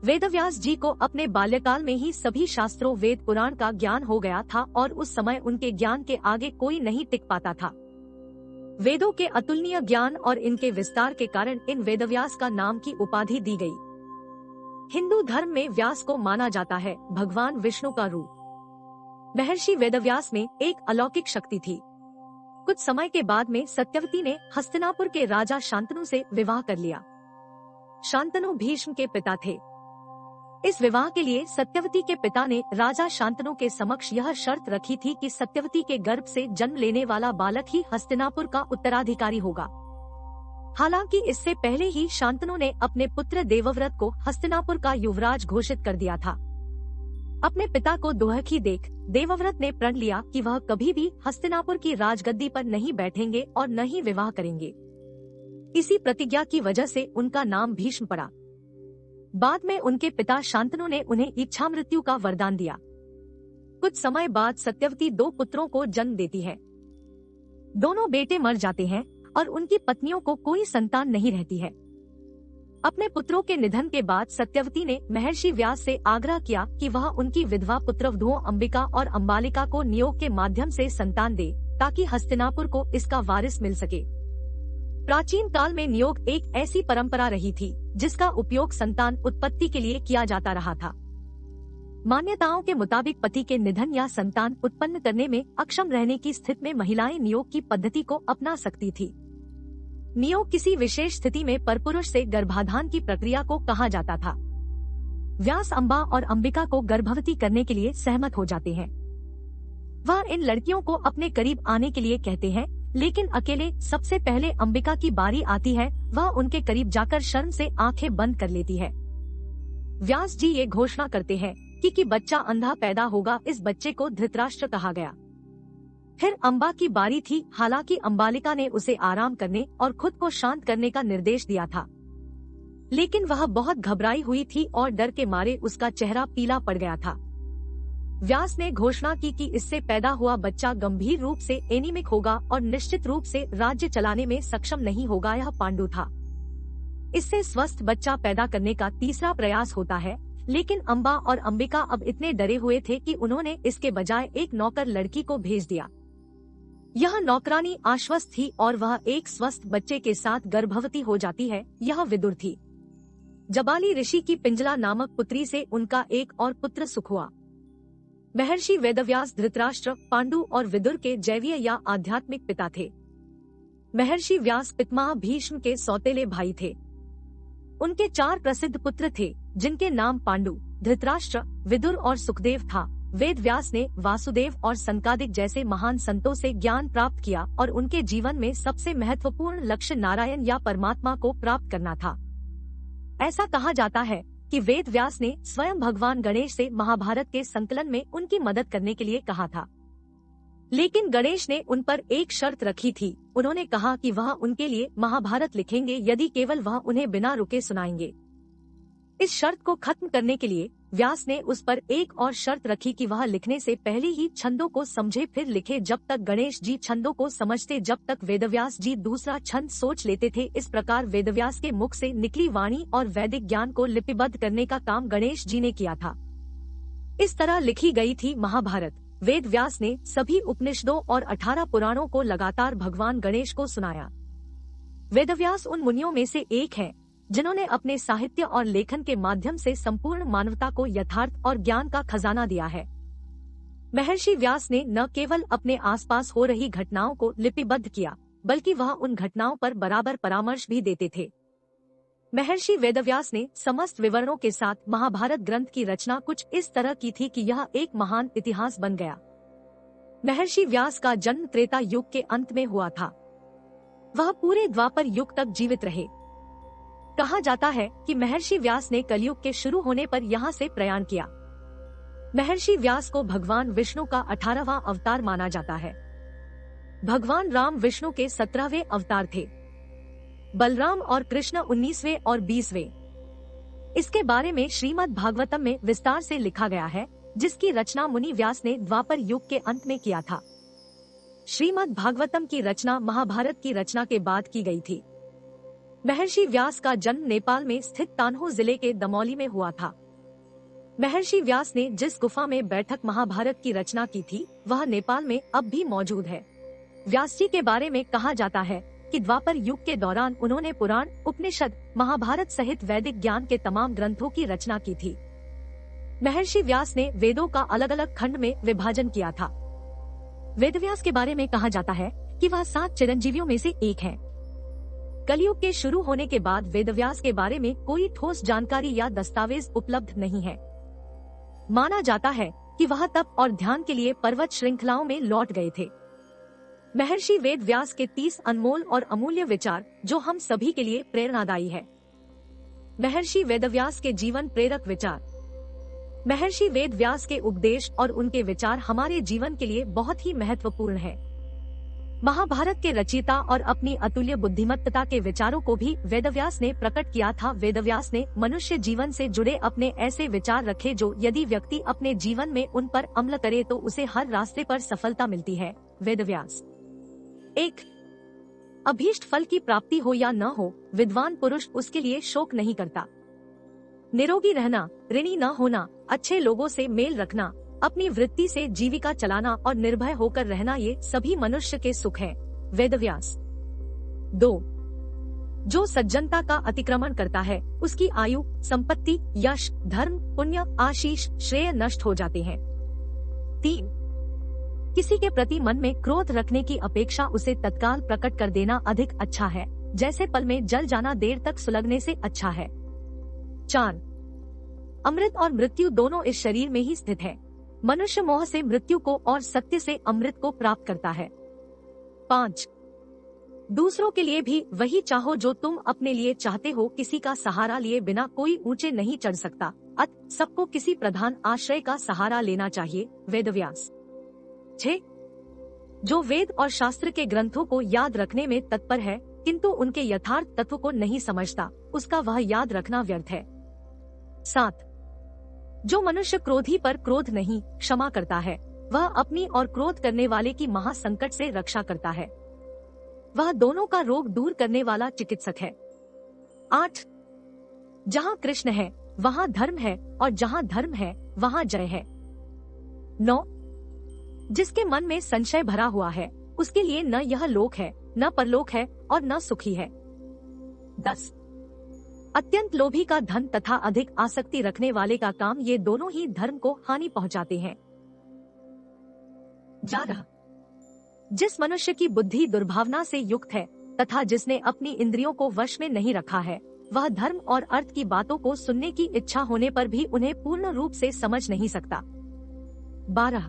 वेदव्यास जी को अपने बाल्यकाल में ही सभी शास्त्रों, वेद पुराण का ज्ञान हो गया था और उस समय उनके ज्ञान के आगे कोई नहीं टिक पाता था। वेदों के अतुलनीय ज्ञान और इनके विस्तार के कारण इन वेदव्यास का नाम की उपाधि दी गई। हिंदू धर्म में व्यास को माना जाता है भगवान विष्णु का रूप। महर्षि वेदव्यास में एक अलौकिक शक्ति थी। कुछ समय के बाद में सत्यवती ने हस्तिनापुर के राजा शांतनु से विवाह कर लिया। शांतनु भीष्म के पिता थे। इस विवाह के लिए सत्यवती के पिता ने राजा शांतनु के समक्ष यह शर्त रखी थी कि सत्यवती के गर्भ से जन्म लेने वाला बालक ही हस्तिनापुर का उत्तराधिकारी होगा। हालांकि इससे पहले ही शांतनु ने अपने पुत्र देवव्रत को हस्तिनापुर का युवराज घोषित कर दिया था। अपने पिता को दुखी देख देवव्रत ने प्रण लिया कि वह कभी भी हस्तिनापुर की राजगद्दी पर नहीं बैठेंगे और न ही विवाह करेंगे। इसी प्रतिज्ञा की वजह से उनका नाम भीष्म पड़ा। बाद में उनके पिता शांतनु ने उन्हें इच्छा मृत्यु का वरदान दिया। कुछ समय बाद सत्यवती 2 पुत्रों को जन्म देती है। दोनों बेटे मर जाते हैं और उनकी पत्नियों को कोई संतान नहीं रहती है। अपने पुत्रों के निधन के बाद सत्यवती ने महर्षि व्यास से आग्रह किया कि वह उनकी विधवा पुत्रवधुओं अंबिका और अंबालिका को नियोग के माध्यम से संतान दे, ताकि हस्तिनापुर को इसका वारिस मिल सके। प्राचीन काल में नियोग एक ऐसी परंपरा रही थी जिसका उपयोग संतान उत्पत्ति के लिए किया जाता रहा था। मान्यताओं के मुताबिक पति के निधन या संतान उत्पन्न करने में अक्षम रहने की स्थिति में महिलाएं नियोग की पद्धति को अपना सकती थी। नियोग किसी विशेष स्थिति में परपुरुष से गर्भाधान की प्रक्रिया को कहा जाता था। व्यास अंबा और अंबिका को गर्भवती करने के लिए सहमत हो जाते हैं। वह इन लड़कियों को अपने करीब आने के लिए कहते हैं, लेकिन अकेले सबसे पहले अंबिका की बारी आती है। वह उनके करीब जाकर शर्म से आंखें बंद कर लेती है। व्यास जी ये घोषणा करते हैं कि बच्चा अंधा पैदा होगा। इस बच्चे को धृतराष्ट्र कहा गया। फिर अंबा की बारी थी। हालांकि अंबालिका ने उसे आराम करने और खुद को शांत करने का निर्देश दिया था, लेकिन वह बहुत घबराई हुई थी और डर के मारे उसका चेहरा पीला पड़ गया था। व्यास ने घोषणा की कि इससे पैदा हुआ बच्चा गंभीर रूप से एनीमिक होगा और निश्चित रूप से राज्य चलाने में सक्षम नहीं होगा। यह पांडु था। इससे स्वस्थ बच्चा पैदा करने का तीसरा प्रयास होता है, लेकिन अंबा और अंबिका अब इतने डरे हुए थे कि उन्होंने इसके बजाय एक नौकर लड़की को भेज दिया। यह नौकरानी आश्वस्त थी और वह एक स्वस्थ बच्चे के साथ गर्भवती हो जाती है। यह विदुर थी। जबाली ऋषि की पिंजला नामक पुत्री से उनका एक और पुत्र सुख हुआ। महर्षि वेदव्यास धृतराष्ट्र, पांडु और विदुर के जैवीय या आध्यात्मिक पिता थे। महर्षि व्यास पितामह भीष्म के सौतेले भाई थे। उनके 4 प्रसिद्ध पुत्र थे, जिनके नाम पांडु, धृतराष्ट्र, विदुर और सुखदेव था। वेद व्यास ने वासुदेव और संकादिक जैसे महान संतों से ज्ञान प्राप्त किया और उनके जीवन में सबसे महत्वपूर्ण लक्ष्य नारायण या परमात्मा को प्राप्त करना था। ऐसा कहा जाता है कि वेद व्यास ने स्वयं भगवान गणेश से महाभारत के संकलन में उनकी मदद करने के लिए कहा था, लेकिन गणेश ने उन पर एक शर्त रखी थी। उन्होंने कहा कि वह उनके लिए महाभारत लिखेंगे यदि केवल वह उन्हें बिना रुके सुनाएंगे। इस शर्त को खत्म करने के लिए व्यास ने उस पर एक और शर्त रखी कि वह लिखने से पहले ही छंदों को समझे फिर लिखे। जब तक गणेश जी छंदों को समझते, जब तक वेदव्यास जी दूसरा छंद सोच लेते थे। इस प्रकार वेदव्यास के मुख से निकली वाणी और वैदिक ज्ञान को लिपिबद्ध करने का काम गणेश जी ने किया था। इस तरह लिखी गई थी महाभारत। वेद व्यास ने सभी उपनिषदों और 18 पुराणों को लगातार भगवान गणेश को सुनाया। वेदव्यास उन मुनियों में से एक है जिन्होंने अपने साहित्य और लेखन के माध्यम से संपूर्ण मानवता को यथार्थ और ज्ञान का खजाना दिया है। महर्षि व्यास ने न केवल अपने आसपास हो रही घटनाओं को लिपिबद्ध किया, बल्कि वह उन घटनाओं पर बराबर परामर्श भी देते थे। महर्षि वेदव्यास ने समस्त विवरणों के साथ महाभारत ग्रंथ की रचना कुछ इस तरह की थी कि यह एक महान इतिहास बन गया। महर्षि व्यास का जन्म त्रेता युग के अंत में हुआ था। वह पूरे द्वापर युग तक जीवित रहे। कहा जाता है कि महर्षि व्यास ने कलयुग के शुरू होने पर यहाँ से प्रयाण किया। महर्षि व्यास को भगवान विष्णु का 18वां अवतार माना जाता है। भगवान राम विष्णु के 17वें अवतार थे। बलराम और कृष्ण 19वें और 20वें। इसके बारे में श्रीमद् भागवतम में विस्तार से लिखा गया है, जिसकी रचना मुनि व्यास ने द्वापर युग के अंत में किया था। श्रीमद् भागवतम की रचना महाभारत की रचना के बाद की गई थी। महर्षि व्यास का जन्म नेपाल में स्थित तान्हो जिले के दमौली में हुआ था। महर्षि व्यास ने जिस गुफा में बैठक महाभारत की रचना की थी, वह नेपाल में अब भी मौजूद है। व्यास जी के बारे में कहा जाता है कि द्वापर युग के दौरान उन्होंने पुराण, उपनिषद, महाभारत सहित वैदिक ज्ञान के तमाम ग्रंथों की रचना की थी। महर्षि व्यास ने वेदों का अलग अलग खंड में विभाजन किया था। वेदव्यास के बारे में कहा जाता है कि वह 7 चिरंजीवियों में से एक है। कलयुग के शुरू होने के बाद वेदव्यास के बारे में कोई ठोस जानकारी या दस्तावेज उपलब्ध नहीं है। माना जाता है कि वह तप और ध्यान के लिए पर्वत श्रृंखलाओं में लौट गए थे। महर्षि वेद व्यास के 30 अनमोल और अमूल्य विचार जो हम सभी के लिए प्रेरणादायी है। महर्षि वेदव्यास के जीवन प्रेरक विचार। महर्षि वेद व्यास के उपदेश और उनके विचार हमारे जीवन के लिए बहुत ही महत्वपूर्ण है। महाभारत के रचयिता और अपनी अतुल्य बुद्धिमत्ता के विचारों को भी वेदव्यास ने प्रकट किया था। वेदव्यास ने मनुष्य जीवन से जुड़े अपने ऐसे विचार रखे जो यदि व्यक्ति अपने जीवन में उन पर अमल करे तो उसे हर रास्ते पर सफलता मिलती है। वेदव्यास 1. अभीष्ट फल की प्राप्ति हो या न हो, विद्वान पुरुष उसके लिए शोक नहीं करता। निरोगी रहना, ऋणी न होना, अच्छे लोगों से मेल रखना, अपनी वृत्ति से जीविका चलाना और निर्भय होकर रहना, ये सभी मनुष्य के सुख हैं। वेदव्यास 2. जो सज्जनता का अतिक्रमण करता है उसकी आयु, संपत्ति, यश, धर्म, पुण्य, आशीष, श्रेय नष्ट हो जाते हैं। 3. किसी के प्रति मन में क्रोध रखने की अपेक्षा उसे तत्काल प्रकट कर देना अधिक अच्छा है, जैसे पल में जल जाना देर तक सुलगने से अच्छा है। 4. अमृत और मृत्यु दोनों इस शरीर में ही स्थित है। मनुष्य मोह से मृत्यु को और सत्य से अमृत को प्राप्त करता है। 5. दूसरों के लिए भी वही चाहो जो तुम अपने लिए चाहते हो। किसी का सहारा लिए बिना कोई ऊंचे नहीं चढ़ सकता। अतः सबको किसी प्रधान आश्रय का सहारा लेना चाहिए। वेदव्यास 6. जो वेद और शास्त्र के ग्रंथों को याद रखने में तत्पर है किंतु उनके यथार्थ तत्व को नहीं समझता, उसका वह याद रखना व्यर्थ है। 7. जो मनुष्य क्रोधी पर क्रोध नहीं, क्षमा करता है, वह अपनी और क्रोध करने वाले की महासंकट से रक्षा करता है। वह दोनों का रोग दूर करने वाला चिकित्सक है। 8. जहाँ कृष्ण है वहाँ धर्म है और जहाँ धर्म है वहाँ जय है। 9. जिसके मन में संशय भरा हुआ है उसके लिए न यह लोक है, न परलोक है और न सुखी है। 10. अत्यंत लोभी का धन तथा अधिक आसक्ति रखने वाले का काम, ये दोनों ही धर्म को हानि पहुंचाते हैं। 11. जिस मनुष्य की बुद्धि दुर्भावना से युक्त है तथा जिसने अपनी इंद्रियों को वश में नहीं रखा है, वह धर्म और अर्थ की बातों को सुनने की इच्छा होने पर भी उन्हें पूर्ण रूप से समझ नहीं सकता। 12.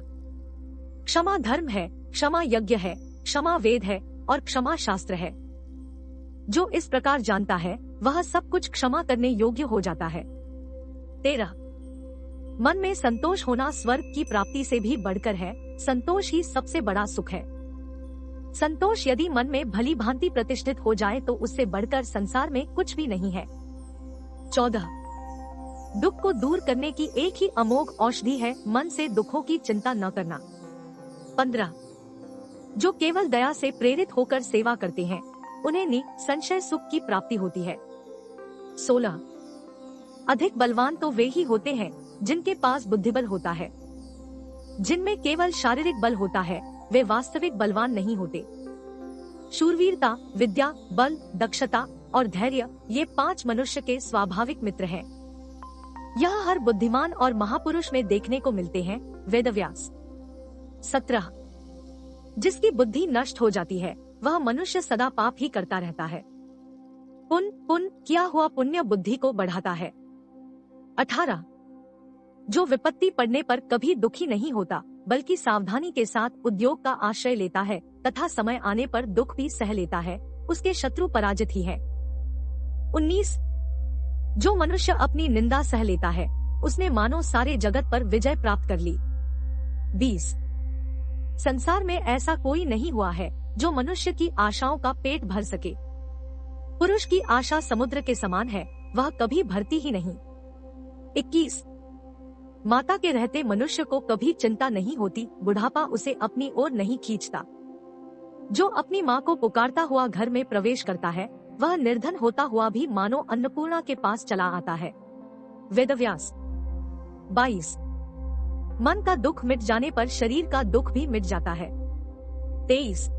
क्षमा धर्म है, क्षमा यज्ञ है, क्षमा वेद है और क्षमा शास्त्र है। जो इस प्रकार जानता है वह सब कुछ क्षमा करने योग्य हो जाता है। 13. मन में संतोष होना स्वर्ग की प्राप्ति से भी बढ़कर है। संतोष ही सबसे बड़ा सुख है। संतोष यदि मन में भली भांति प्रतिष्ठित हो जाए तो उससे बढ़कर संसार में कुछ भी नहीं है। 14. दुख को दूर करने की एक ही अमोघ औषधि है, मन से दुखों की चिंता न करना। 15. जो केवल दया से प्रेरित होकर सेवा करते हैं उन्हें निसंशय सुख की प्राप्ति होती है। 16. अधिक बलवान तो वे ही होते हैं जिनके पास बुद्धिबल होता है। जिनमें केवल शारीरिक बल होता है वे वास्तविक बलवान नहीं होते। शूरवीरता, विद्या, बल, दक्षता और धैर्य, ये 5 मनुष्य के स्वाभाविक मित्र हैं। यह हर बुद्धिमान और महापुरुष में देखने को मिलते हैं। वेदव्यास 17. जिसकी बुद्धि नष्ट हो जाती है वह मनुष्य सदा पाप ही करता रहता है। पुण्य किया हुआ पुण्य बुद्धि को बढ़ाता है। 18. जो विपत्ति पड़ने पर कभी दुखी नहीं होता बल्कि सावधानी के साथ उद्योग का आश्रय लेता है तथा समय आने पर दुख भी सह लेता है, उसके शत्रु पराजित ही है। 19. जो मनुष्य अपनी निंदा सह लेता है उसने मानो सारे जगत पर विजय प्राप्त कर ली। 20. संसार में ऐसा कोई नहीं हुआ है जो मनुष्य की आशाओं का पेट भर सके। पुरुष की आशा समुद्र के समान है, वह कभी भरती ही नहीं। 21. माता के रहते मनुष्य को कभी चिंता नहीं होती, बुढ़ापा उसे अपनी ओर नहीं खींचता। जो अपनी माँ को पुकारता हुआ घर में प्रवेश करता है वह निर्धन होता हुआ भी मानो अन्नपूर्णा के पास चला आता है। वेदव्यास 22. मन का दुख मिट जाने पर शरीर का दुख भी मिट जाता है। 23.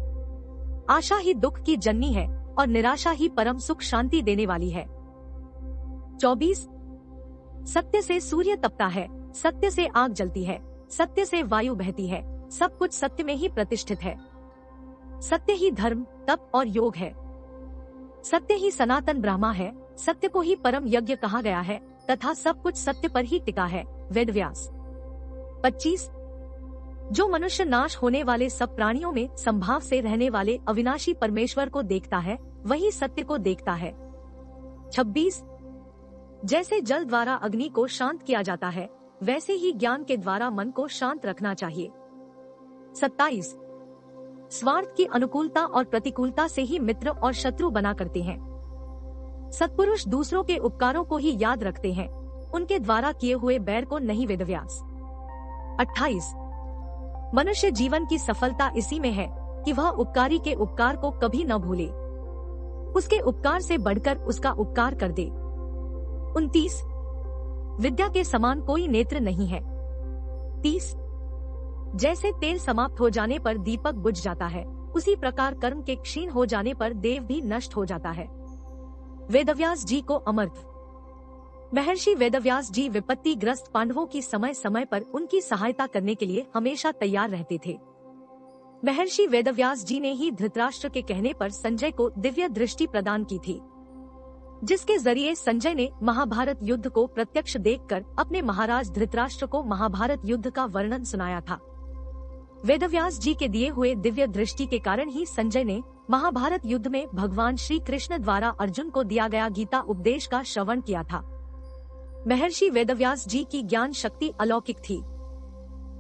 आशा ही दुख की जननी है और निराशा ही परम सुख शांति देने वाली है। 24. सत्य से सूर्य तपता है, सत्य से आग जलती है, सत्य से वायु बहती है, सब कुछ सत्य में ही प्रतिष्ठित है। सत्य ही धर्म, तप और योग है। सत्य ही सनातन ब्रह्मा है, सत्य को ही परम यज्ञ कहा गया है तथा सब कुछ सत्य पर ही टिका है। वेदव्यास 25. जो मनुष्य नाश होने वाले सब प्राणियों में संभाव से रहने वाले अविनाशी परमेश्वर को देखता है वही सत्य को देखता है। 26. जैसे जल द्वारा अग्नि को शांत किया जाता है वैसे ही ज्ञान के द्वारा मन को शांत रखना चाहिए। 27. स्वार्थ की अनुकूलता और प्रतिकूलता से ही मित्र और शत्रु बना करते हैं। सत्पुरुष दूसरों के उपकारों को ही याद रखते हैं, उनके द्वारा किए हुए बैर को नहीं। वेदव्यास। 28। मनुष्य जीवन की सफलता इसी में है कि वह उपकारी के उपकार को कभी न भूले, उसके उपकार से बढ़कर उसका उपकार कर दे। 29। विद्या के समान कोई नेत्र नहीं है। 30। जैसे तेल समाप्त हो जाने पर दीपक बुझ जाता है, उसी प्रकार कर्म के क्षीण हो जाने पर देव भी नष्ट हो जाता है। वेदव्यास जी को अमर्त्य। महर्षि वेदव्यास जी विपत्ति ग्रस्त पांडवों की समय समय पर उनकी सहायता करने के लिए हमेशा तैयार रहते थे। महर्षि वेदव्यास जी ने ही धृतराष्ट्र के कहने पर संजय को दिव्य दृष्टि प्रदान की थी, जिसके जरिए संजय ने महाभारत युद्ध को प्रत्यक्ष देखकर अपने महाराज धृतराष्ट्र को महाभारत युद्ध का वर्णन सुनाया था। वेदव्यास जी के दिए हुए दिव्य दृष्टि के कारण ही संजय ने महाभारत युद्ध में भगवान श्री कृष्ण द्वारा अर्जुन को दिया गया गीता उपदेश का श्रवण किया था। महर्षि वेदव्यास जी की ज्ञान शक्ति अलौकिक थी।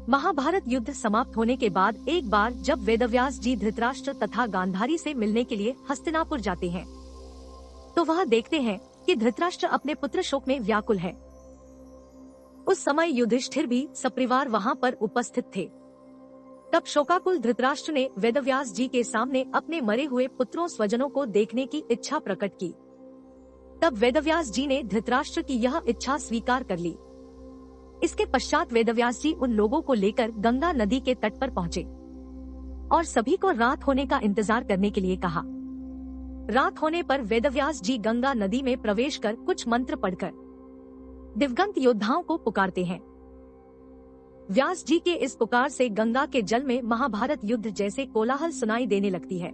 महाभारत युद्ध समाप्त होने के बाद एक बार जब वेदव्यास जी धृतराष्ट्र तथा गांधारी से मिलने के लिए हस्तिनापुर जाते हैं, तो वह देखते हैं कि धृतराष्ट्र अपने पुत्र शोक में व्याकुल है। उस समय युधिष्ठिर भी सपरिवार वहां पर उपस्थित थे। तब शोकाकुल धृतराष्ट्र ने वेदव्यास जी के सामने अपने मरे हुए पुत्रों स्वजनों को देखने की इच्छा प्रकट की। तब वेदव्यास जी ने धृतराष्ट्र की यह इच्छा स्वीकार कर ली। इसके पश्चात वेदव्यास जी उन लोगों को लेकर गंगा नदी के तट पर पहुँचे और सभी को रात होने का इंतजार करने के लिए कहा। रात होने पर वेदव्यास जी गंगा नदी में प्रवेश कर कुछ मंत्र पढ़कर दिवंगत योद्धाओं को पुकारते हैं। व्यास जी के इस पुकार से गंगा के जल में महाभारत युद्ध जैसे कोलाहल सुनाई देने लगती है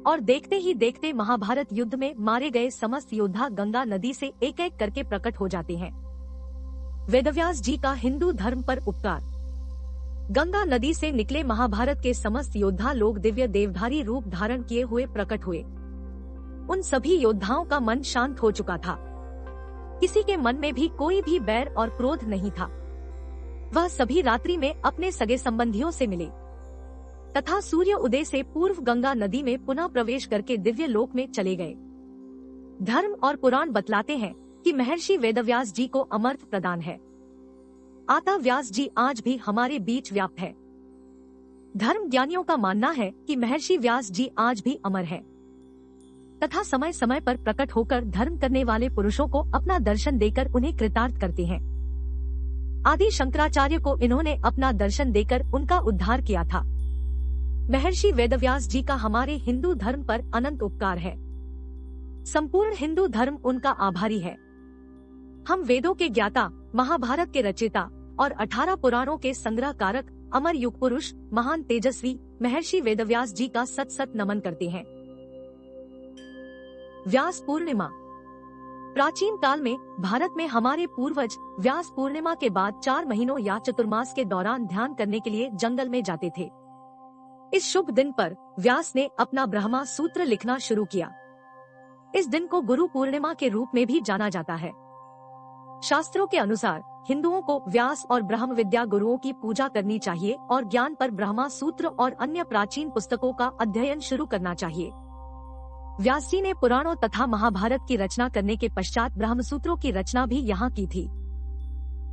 और देखते ही देखते महाभारत युद्ध में मारे गए समस्त योद्धा गंगा नदी से एक एक करके प्रकट हो जाते हैं। वेदव्यास जी का हिंदू धर्म पर उपकार। गंगा नदी से निकले महाभारत के समस्त योद्धा लोग दिव्य देवधारी रूप धारण किए हुए प्रकट हुए। उन सभी योद्धाओं का मन शांत हो चुका था। किसी के मन में भी कोई भी बैर और क्रोध नहीं था। वह सभी रात्रि में अपने सगे संबंधियों से मिले तथा सूर्य उदय से पूर्व गंगा नदी में पुनः प्रवेश करके दिव्य लोक में चले गए। धर्म और पुराण बतलाते हैं कि महर्षि वेदव्यास जी को अमर्त्य प्रदान है। आता व्यास जी आज भी हमारे बीच व्याप्त है। धर्म ज्ञानियों का मानना है कि महर्षि व्यास जी आज भी अमर है तथा समय समय पर प्रकट होकर धर्म करने वाले पुरुषों को अपना दर्शन देकर उन्हें कृतार्थ करते हैं। आदि शंकराचार्य को इन्होंने अपना दर्शन देकर उनका उद्धार किया था। महर्षि वेदव्यास जी का हमारे हिंदू धर्म पर अनंत उपकार है। संपूर्ण हिंदू धर्म उनका आभारी है। हम वेदों के ज्ञाता, महाभारत के रचयिता और 18 पुराणों के संग्रह कारक अमर युग पुरुष महान तेजस्वी महर्षि वेदव्यास जी का सत सत नमन करते हैं। व्यास पूर्णिमा। प्राचीन काल में भारत में हमारे पूर्वज व्यास पूर्णिमा के बाद 4 महीनों या चतुर्मास के दौरान ध्यान करने के लिए जंगल में जाते थे। इस शुभ दिन पर व्यास ने अपना ब्रह्मा सूत्र लिखना शुरू किया। इस दिन को गुरु पूर्णिमा के रूप में भी जाना जाता है। शास्त्रों के अनुसार हिंदुओं को व्यास और ब्रह्म विद्या गुरुओं की पूजा करनी चाहिए और ज्ञान पर ब्रह्मा सूत्र और अन्य प्राचीन पुस्तकों का अध्ययन शुरू करना चाहिए। व्यास जी ने पुराणों तथा महाभारत की रचना करने के पश्चात ब्रह्मसूत्रों की रचना भी यहाँ की थी।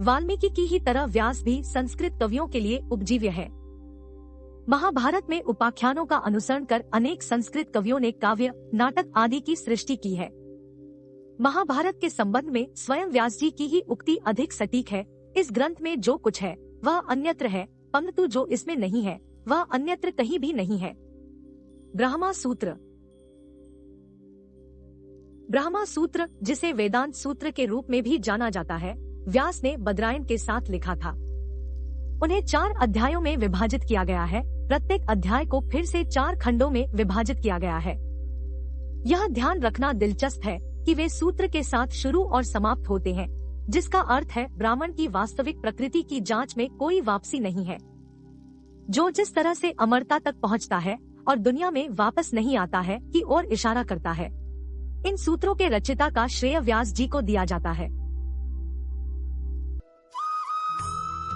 वाल्मीकि की ही तरह व्यास भी संस्कृत कवियों के लिए उपजीव्य है। महाभारत में उपाख्यानों का अनुसरण कर अनेक संस्कृत कवियों ने काव्य, नाटक आदि की सृष्टि की है। महाभारत के संबंध में स्वयं व्यास जी की ही उक्ति अधिक सटीक है। इस ग्रंथ में जो कुछ है वह अन्यत्र है, परंतु जो इसमें नहीं है वह अन्यत्र कहीं भी नहीं है। ब्रह्मा सूत्र। ब्रह्मा सूत्र, जिसे वेदांत सूत्र के रूप में भी जाना जाता है, व्यास ने बदरायण के साथ लिखा था। उन्हें 4 अध्यायों में विभाजित किया गया है। प्रत्येक अध्याय को फिर से 4 खंडों में विभाजित किया गया है। यह ध्यान रखना दिलचस्प है कि वे सूत्र के साथ शुरू और समाप्त होते हैं, जिसका अर्थ है ब्राह्मण की वास्तविक प्रकृति की जांच में कोई वापसी नहीं है। जो जिस तरह से अमरता तक पहुंचता है और दुनिया में वापस नहीं आता है की ओर इशारा करता है। इन सूत्रों के रचयिता का श्रेय व्यास जी को दिया जाता है।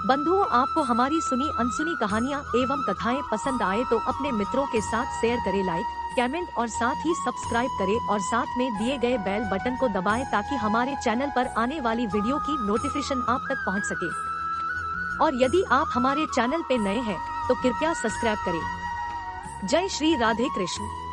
बंधुओं, आपको हमारी सुनी अनसुनी कहानियाँ एवं कथाएं पसंद आए तो अपने मित्रों के साथ शेयर करें, लाइक, कमेंट और साथ ही सब्सक्राइब करें और साथ में दिए गए बेल बटन को दबाएं ताकि हमारे चैनल पर आने वाली वीडियो की नोटिफिकेशन आप तक पहुंच सके। और यदि आप हमारे चैनल पे नए हैं तो कृपया सब्सक्राइब करें। जय श्री राधे कृष्ण।